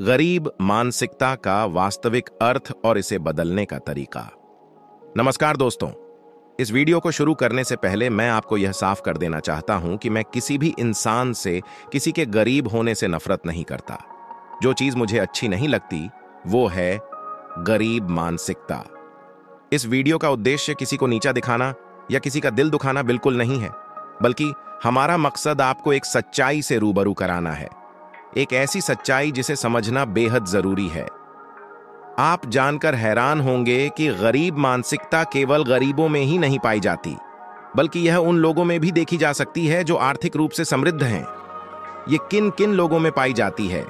गरीब मानसिकता का वास्तविक अर्थ और इसे बदलने का तरीका। नमस्कार दोस्तों, इस वीडियो को शुरू करने से पहले मैं आपको यह साफ कर देना चाहता हूं कि मैं किसी भी इंसान से किसी के गरीब होने से नफरत नहीं करता। जो चीज मुझे अच्छी नहीं लगती वो है गरीब मानसिकता। इस वीडियो का उद्देश्य किसी को नीचा दिखाना या किसी का दिल दुखाना बिल्कुल नहीं है, बल्कि हमारा मकसद आपको एक सच्चाई से रूबरू कराना है, एक ऐसी सच्चाई जिसे समझना बेहद जरूरी है। आप जानकर हैरान होंगे कि गरीब मानसिकता केवल गरीबों में ही नहीं पाई जाती, बल्कि यह उन लोगों में भी देखी जा सकती है जो आर्थिक रूप से समृद्ध हैं। ये किन किन लोगों में पाई जाती है,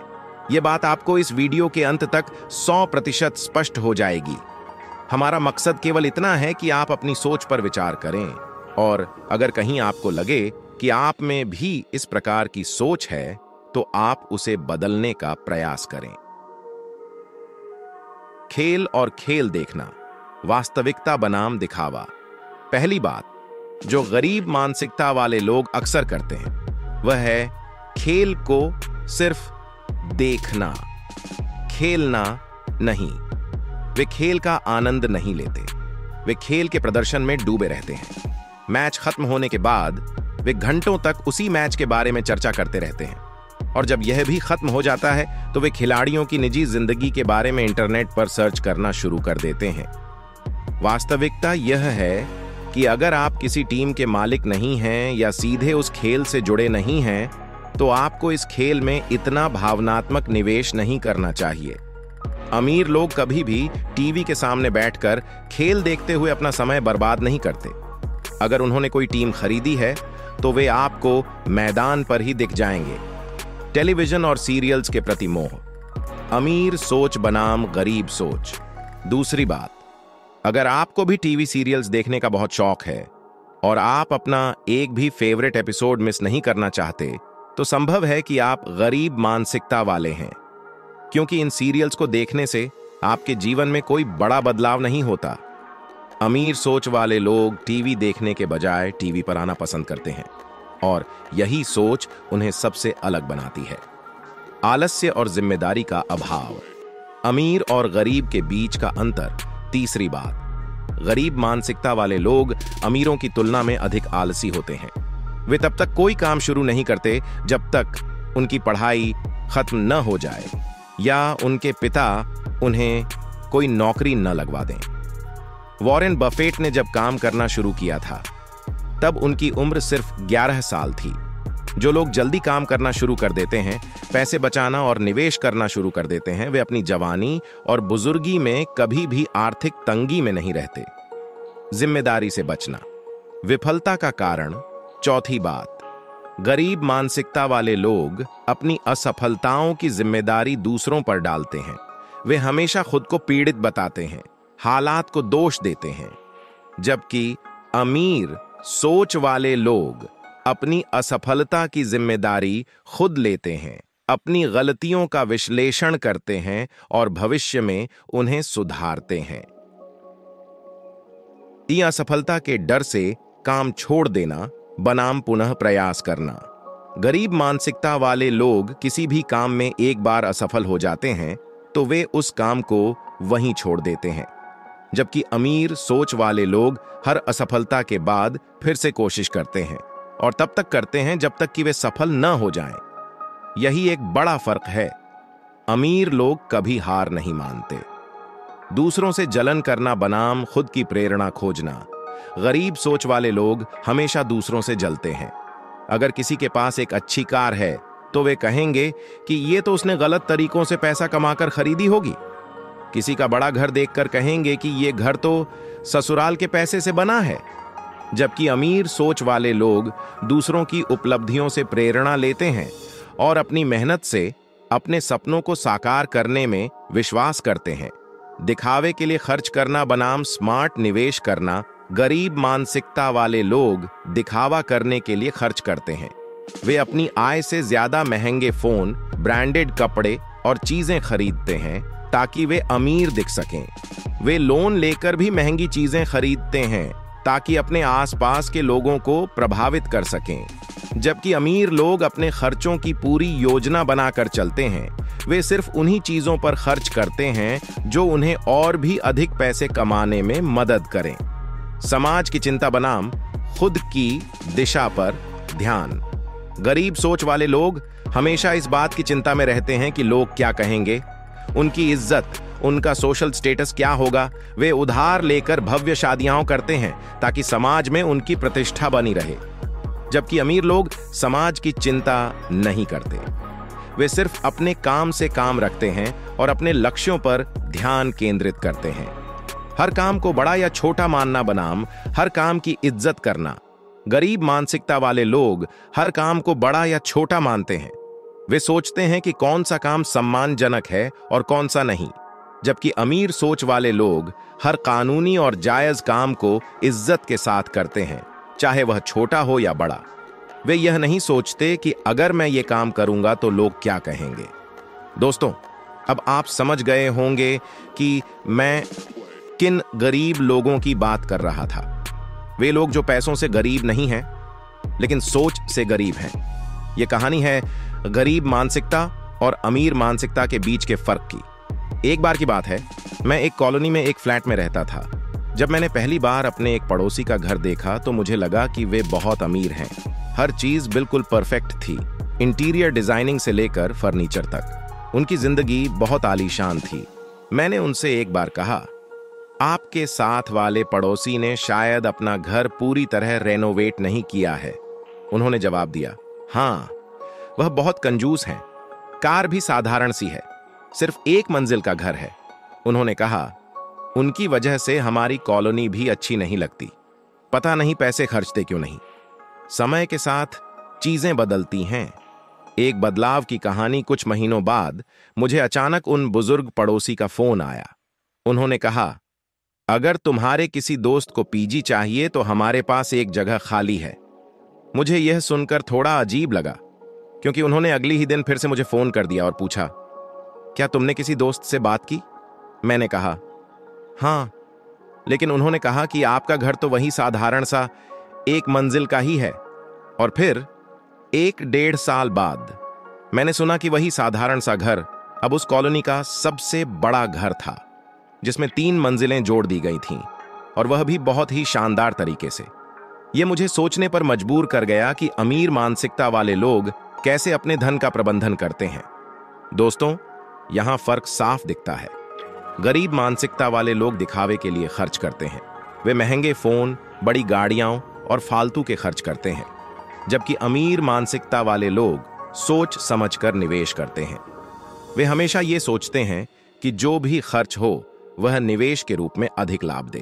ये बात आपको इस वीडियो के अंत तक 100% स्पष्ट हो जाएगी। हमारा मकसद केवल इतना है कि आप अपनी सोच पर विचार करें, और अगर कहीं आपको लगे कि आप में भी इस प्रकार की सोच है तो आप उसे बदलने का प्रयास करें। खेल और खेल देखना, वास्तविकता बनाम दिखावा। पहली बात जो गरीब मानसिकता वाले लोग अक्सर करते हैं वह है खेल को सिर्फ देखना, खेलना नहीं। वे खेल का आनंद नहीं लेते, वे खेल के प्रदर्शन में डूबे रहते हैं। मैच खत्म होने के बाद वे घंटों तक उसी मैच के बारे में चर्चा करते रहते हैं, और जब यह भी खत्म हो जाता है तो वे खिलाड़ियों की निजी जिंदगी के बारे में इंटरनेट पर सर्च करना शुरू कर देते हैं। वास्तविकता यह है कि अगर आप किसी टीम के मालिक नहीं हैं या सीधे उस खेल से जुड़े नहीं हैं, तो आपको इस खेल में इतना भावनात्मक निवेश नहीं करना चाहिए। अमीर लोग कभी भी टीवी के सामने बैठकर खेल देखते हुए अपना समय बर्बाद नहीं करते। अगर उन्होंने कोई टीम खरीदी है तो वे आपको मैदान पर ही दिख जाएंगे। टेलीविजन और सीरियल्स के प्रति मोह, अमीर सोच बनाम गरीब सोच। दूसरी बात, अगर आपको भी टीवी सीरियल्स देखने का बहुत शौक है और आप अपना एक भी फेवरेट एपिसोड मिस नहीं करना चाहते, तो संभव है कि आप गरीब मानसिकता वाले हैं, क्योंकि इन सीरियल्स को देखने से आपके जीवन में कोई बड़ा बदलाव नहीं होता। अमीर सोच वाले लोग टीवी देखने के बजाय टीवी पर आना पसंद करते हैं, और यही सोच उन्हें सबसे अलग बनाती है। आलस्य और जिम्मेदारी का अभाव, अमीर और गरीब के बीच का अंतर। तीसरी बात, गरीब मानसिकता वाले लोग अमीरों की तुलना में अधिक आलसी होते हैं। वे तब तक कोई काम शुरू नहीं करते जब तक उनकी पढ़ाई खत्म न हो जाए या उनके पिता उन्हें कोई नौकरी न लगवा दें। वॉरेन बफेट ने जब काम करना शुरू किया था तब उनकी उम्र सिर्फ 11 साल थी। जो लोग जल्दी काम करना शुरू कर देते हैं, पैसे बचाना और निवेश करना शुरू कर देते हैं, वे अपनी जवानी और बुजुर्गी में कभी भी आर्थिक तंगी में नहीं रहते। जिम्मेदारी से बचना, विफलता का कारण। चौथी बात, गरीब मानसिकता वाले लोग अपनी असफलताओं की जिम्मेदारी दूसरों पर डालते हैं। वे हमेशा खुद को पीड़ित बताते हैं, हालात को दोष देते हैं, जबकि अमीर सोच वाले लोग अपनी असफलता की जिम्मेदारी खुद लेते हैं, अपनी गलतियों का विश्लेषण करते हैं और भविष्य में उन्हें सुधारते हैं। ये असफलता के डर से काम छोड़ देना बनाम पुनः प्रयास करना। गरीब मानसिकता वाले लोग किसी भी काम में एक बार असफल हो जाते हैं तो वे उस काम को वहीं छोड़ देते हैं, जबकि अमीर सोच वाले लोग हर असफलता के बाद फिर से कोशिश करते हैं, और तब तक करते हैं जब तक कि वे सफल न हो जाएं। यही एक बड़ा फर्क है। अमीर लोग कभी हार नहीं मानते। दूसरों से जलन करना बनाम खुद की प्रेरणा खोजना। गरीब सोच वाले लोग हमेशा दूसरों से जलते हैं। अगर किसी के पास एक अच्छी कार है तो वे कहेंगे कि ये तो उसने गलत तरीकों से पैसा कमाकर खरीदी होगी। किसी का बड़ा घर देखकर कहेंगे कि ये घर तो ससुराल के पैसे से बना है। जबकि अमीर सोच वाले लोग दूसरों की उपलब्धियों से प्रेरणा लेते हैं और अपनी मेहनत से अपने सपनों को साकार करने में विश्वास करते हैं। दिखावे के लिए खर्च करना बनाम स्मार्ट निवेश करना। गरीब मानसिकता वाले लोग दिखावा करने के लिए खर्च करते हैं। वे अपनी आय से ज्यादा महंगे फोन, ब्रांडेड कपड़े और चीजें खरीदते हैं ताकि वे अमीर दिख सकें। वे लोन लेकर भी महंगी चीजें खरीदते हैं ताकि अपने आसपास के लोगों को प्रभावित कर सकें। जबकि अमीर लोग अपने खर्चों की पूरी योजना बनाकर चलते हैं। वे सिर्फ उन्हीं चीजों पर खर्च करते हैं जो उन्हें और भी अधिक पैसे कमाने में मदद करें। समाज की चिंता बनाम खुद की दिशा पर ध्यान। गरीब सोच वाले लोग हमेशा इस बात की चिंता में रहते हैं कि लोग क्या कहेंगे, उनकी इज्जत, उनका सोशल स्टेटस क्या होगा। वे उधार लेकर भव्य शादियां करते हैं ताकि समाज में उनकी प्रतिष्ठा बनी रहे, जबकि अमीर लोग समाज की चिंता नहीं करते। वे सिर्फ अपने काम से काम रखते हैं और अपने लक्ष्यों पर ध्यान केंद्रित करते हैं। हर काम को बड़ा या छोटा मानना बनाम हर काम की इज्जत करना। गरीब मानसिकता वाले लोग हर काम को बड़ा या छोटा मानते हैं। वे सोचते हैं कि कौन सा काम सम्मानजनक है और कौन सा नहीं, जबकि अमीर सोच वाले लोग हर कानूनी और जायज काम को इज्जत के साथ करते हैं, चाहे वह छोटा हो या बड़ा। वे यह नहीं सोचते कि अगर मैं ये काम करूंगा तो लोग क्या कहेंगे। दोस्तों, अब आप समझ गए होंगे कि मैं किन गरीब लोगों की बात कर रहा था। वे लोग जो पैसों से गरीब नहीं हैं, लेकिन सोच से गरीब हैं। यह कहानी है गरीब मानसिकता और अमीर मानसिकता के बीच के फर्क की। एक बार की बात है, मैं एक कॉलोनी में एक फ्लैट में रहता था। जब मैंने पहली बार अपने एक पड़ोसी का घर देखा तो मुझे लगा कि वे बहुत अमीर हैं। हर चीज बिल्कुल परफेक्ट थी, इंटीरियर डिजाइनिंग से लेकर फर्नीचर तक। उनकी जिंदगी बहुत आलीशान थी। मैंने उनसे एक बार कहा, आपके साथ वाले पड़ोसी ने शायद अपना घर पूरी तरह रेनोवेट नहीं किया है। उन्होंने जवाब दिया, हाँ, वह बहुत कंजूस हैं। कार भी साधारण सी है, सिर्फ एक मंजिल का घर है। उन्होंने कहा, उनकी वजह से हमारी कॉलोनी भी अच्छी नहीं लगती। पता नहीं पैसे खर्चते क्यों नहीं। समय के साथ चीजें बदलती हैं। एक बदलाव की कहानी कुछ महीनों बाद मुझे अचानक उन बुजुर्ग पड़ोसी का फोन आया। उन्होंने कहा, अगर तुम्हारे किसी दोस्त को पीजी चाहिए तो हमारे पास एक जगह खाली है। मुझे यह सुनकर थोड़ा अजीब लगा, क्योंकि उन्होंने अगली ही दिन फिर से मुझे फोन कर दिया और पूछा, क्या तुमने किसी दोस्त से बात की? मैंने कहा, हाँ, लेकिन उन्होंने कहा कि आपका घर तो वही साधारण सा एक मंजिल का ही है। और फिर 1-1.5 साल बाद मैंने सुना कि वही साधारण सा घर अब उस कॉलोनी का सबसे बड़ा घर था, जिसमें 3 मंजिलें जोड़ दी गई थीं, और वह भी बहुत ही शानदार तरीके से। यह मुझे सोचने पर मजबूर कर गया कि अमीर मानसिकता वाले लोग कैसे अपने धन का प्रबंधन करते हैं। दोस्तों, यहां फर्क साफ दिखता है। गरीब मानसिकता वाले लोग दिखावे के लिए खर्च करते हैं। वे महंगे फोन, बड़ी गाड़ियां और फालतू के खर्च करते हैं, जबकि अमीर मानसिकता वाले लोग सोच समझकर निवेश करते हैं। वे हमेशा ये सोचते हैं कि जो भी खर्च हो वह निवेश के रूप में अधिक लाभ दे।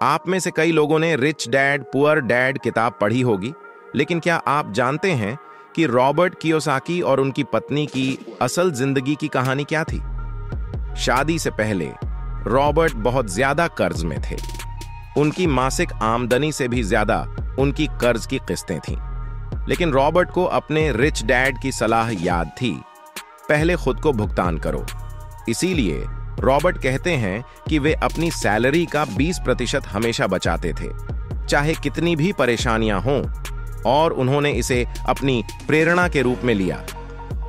आप में से कई लोगों ने रिच डैड पुअर डैड किताब पढ़ी होगी, लेकिन क्या आप जानते हैं कि रॉबर्ट कियोसाकी और उनकी पत्नी की असल जिंदगी की कहानी क्या थी? शादी से पहले रॉबर्ट बहुत ज्यादा कर्ज में थे। उनकी मासिक आमदनी से भी ज्यादा उनकी कर्ज की किस्तें थीं। लेकिन रॉबर्ट को अपने रिच डैड की सलाह याद थी, पहले खुद को भुगतान करो। इसीलिए रॉबर्ट कहते हैं कि वे अपनी सैलरी का 20% हमेशा बचाते थे, चाहे कितनी भी परेशानियां हों, और उन्होंने इसे अपनी प्रेरणा के रूप में लिया।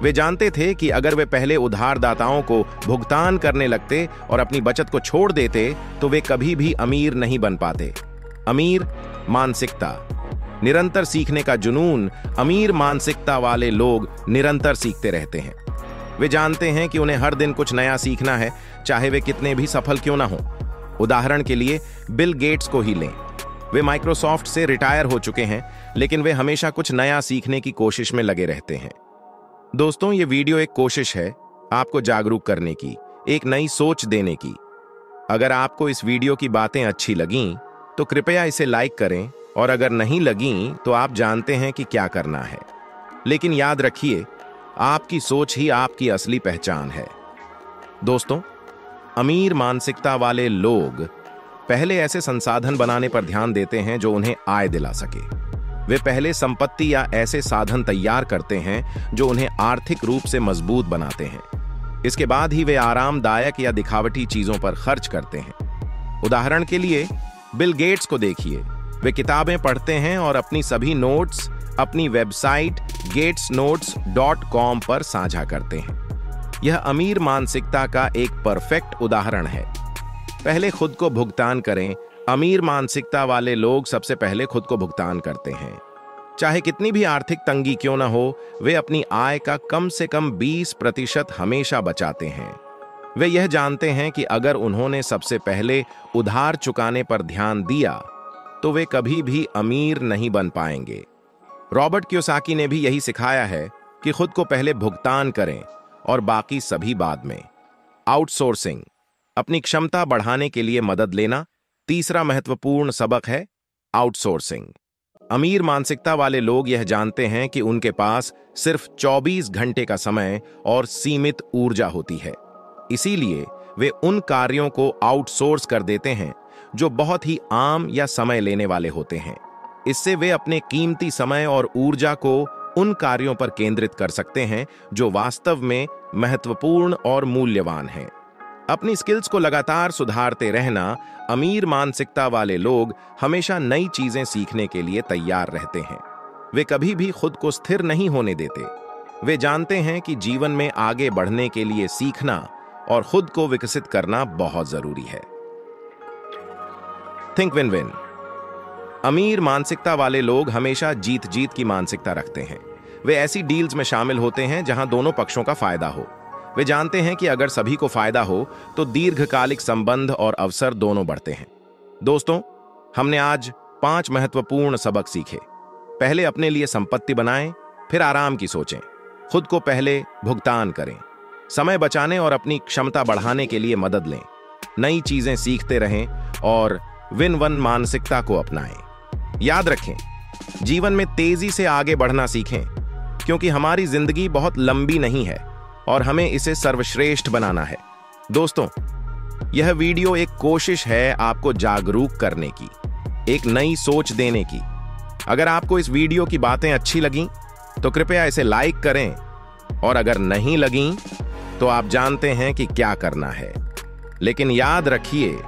वे जानते थे कि अगर वे पहले उधारदाताओं को भुगतान करने लगते और अपनी बचत को छोड़ देते तो वे कभी भी अमीर नहीं बन पाते। अमीर मानसिकता, निरंतर सीखने का जुनून। अमीर मानसिकता वाले लोग निरंतर सीखते रहते हैं। वे जानते हैं कि उन्हें हर दिन कुछ नया सीखना है, चाहे वे कितने भी सफल क्यों ना हो। उदाहरण के लिए बिल गेट्स को ही लें। वे माइक्रोसॉफ्ट से रिटायर हो चुके हैं, लेकिन वे हमेशा कुछ नया सीखने की कोशिश में लगे रहते हैं। दोस्तों, ये वीडियो एक कोशिश है आपको जागरूक करने की, एक नई सोच देने की। अगर आपको इस वीडियो की बातें अच्छी लगीं तो कृपया इसे लाइक करें, और अगर नहीं लगीं तो आप जानते हैं कि क्या करना है। लेकिन याद रखिए, आपकी सोच ही आपकी असली पहचान है। दोस्तों, अमीर मानसिकता वाले लोग पहले ऐसे संसाधन बनाने पर ध्यान देते हैं जो उन्हें आय दिला सके। वे पहले संपत्ति या ऐसे साधन तैयार करते हैं जो उन्हें आर्थिक रूप से मजबूत बनाते हैं। इसके बाद ही वे आरामदायक या दिखावटी चीजों पर खर्च करते हैं। उदाहरण के लिए बिल गेट्स को देखिए। वे किताबें पढ़ते हैं और अपनी सभी नोट्स अपनी वेबसाइट gatesnotes.com पर साझा करते हैं। यह अमीर मानसिकता का एक परफेक्ट उदाहरण है। पहले खुद को भुगतान करें। अमीर मानसिकता वाले लोग सबसे पहले खुद को भुगतान करते हैं। चाहे कितनी भी आर्थिक तंगी क्यों न हो, वे अपनी आय का कम से कम 20% हमेशा बचाते हैं। वे यह जानते हैं कि अगर उन्होंने सबसे पहले उधार चुकाने पर ध्यान दिया तो वे कभी भी अमीर नहीं बन पाएंगे। रॉबर्ट कियोसाकी ने भी यही सिखाया है कि खुद को पहले भुगतान करें और बाकी सभी बाद में। आउटसोर्सिंग, अपनी क्षमता बढ़ाने के लिए मदद लेना, तीसरा महत्वपूर्ण सबक है आउटसोर्सिंग। अमीर मानसिकता वाले लोग यह जानते हैं कि उनके पास सिर्फ 24 घंटे का समय और सीमित ऊर्जा होती है। इसीलिए वे उन कार्यों को आउटसोर्स कर देते हैं जो बहुत ही आम या समय लेने वाले होते हैं। इससे वे अपने कीमती समय और ऊर्जा को उन कार्यों पर केंद्रित कर सकते हैं जो वास्तव में महत्वपूर्ण और मूल्यवान हैं। अपनी स्किल्स को लगातार सुधारते रहना। अमीर मानसिकता वाले लोग हमेशा नई चीजें सीखने के लिए तैयार रहते हैं। वे कभी भी खुद को स्थिर नहीं होने देते। वे जानते हैं कि जीवन में आगे बढ़ने के लिए सीखना और खुद को विकसित करना बहुत जरूरी है। Think win win. अमीर मानसिकता वाले लोग हमेशा जीत जीत की मानसिकता रखते हैं। वे ऐसी डील्स में शामिल होते हैं जहां दोनों पक्षों का फायदा हो। वे जानते हैं कि अगर सभी को फायदा हो तो दीर्घकालिक संबंध और अवसर दोनों बढ़ते हैं। दोस्तों, हमने आज 5 महत्वपूर्ण सबक सीखे। पहले अपने लिए संपत्ति बनाएं, फिर आराम की सोचें, खुद को पहले भुगतान करें, समय बचाने और अपनी क्षमता बढ़ाने के लिए मदद लें, नई चीजें सीखते रहें और विन वन मानसिकता को अपनाएं। याद रखें, जीवन में तेजी से आगे बढ़ना सीखें, क्योंकि हमारी जिंदगी बहुत लंबी नहीं है और हमें इसे सर्वश्रेष्ठ बनाना है। दोस्तों, यह वीडियो एक कोशिश है आपको जागरूक करने की, एक नई सोच देने की। अगर आपको इस वीडियो की बातें अच्छी लगीं तो कृपया इसे लाइक करें, और अगर नहीं लगीं तो आप जानते हैं कि क्या करना है। लेकिन याद रखिए,